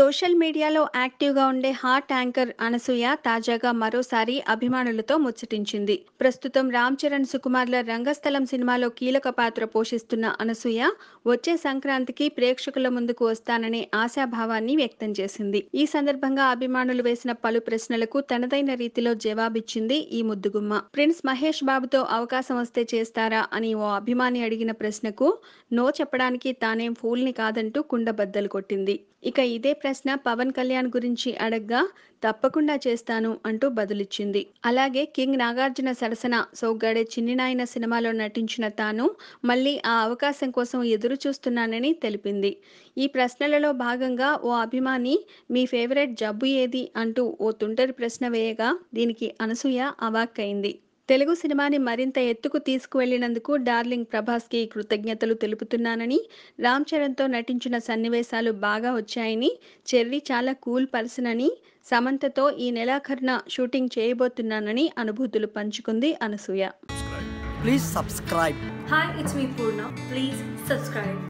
Social మీడియాలో యాక్టివ్‌గా ఉండే హాట్ యాంకర్ అనసూయ తాజాగా మరోసారి అభిమానులతో ముచ్చటించింది. ప్రస్తుతం రామ్ చరణ్, సుకుమార్ల రంగస్థలం సినిమాలో కీలక పాత్ర పోషిస్తున్న అనసూయ వచ్చే సంక్రాంతికి ప్రేక్షకుల ముందుకు వస్తాననే ఆశాభావాన్ని వ్యక్తం చేసింది. ఈ సందర్భంగా అభిమానులు వేసిన పలు ప్రశ్నలకు తనదైన రీతిలో జవాబిచ్చింది ఈ ముద్దుగుమ్మ. ప్రిన్స్ మహేష్ బాబుతో అవకాశం వస్తే చేస్తారా అని ఓ అభిమాని అడిగిన ప్రశ్నకు నో చెప్పడానికి తానేం ఫూల్ని కాదంటూ కుండబద్దలు కొట్టింది. ఇక ఇదే ప్రశ్న పవన్ కళ్యాణ్ గురించి అడగ్గా తప్పకుండా చేస్తాను అంటూ బదులిచ్చింది. అలాగే కింగ్ నాగార్జున సరసన సోగ్గాడే చిన్ని నాయన సినిమాలో నటించిన తాను మళ్ళీ ఆ అవకాశం కోసం ఎదురు చూస్తున్నానని తెలిపింది. ఈ ప్రశ్నలలో భాగంగా ఓ అభిమాని మీ ఫేవరెట్ జబ్బు ఏది అంటూ ఓ తుంటరి ప్రశ్న వేయగా దీనికి అనసూయ అవాక్కైంది. తెలుగు సినిమాని మరింత ఎత్తుకు తీసుకువెళ్లినందుకు డార్లింగ్ ప్రభాస్‌కి కృతజ్ఞతలు తెలుపుతున్నానని, రామ్ చరణ్‌తో నటించిన సన్నివేశాలు బాగా వచ్చాయని, చెర్రీ చాలా కూల్ పర్సన్ అని, సమంతతో ఈ నెలాఖరున షూటింగ్ చేయబోతున్నానని అనుభూతులు పంచుకుంది Anasuya. Please subscribe. Hi, it's me Purna. Please subscribe.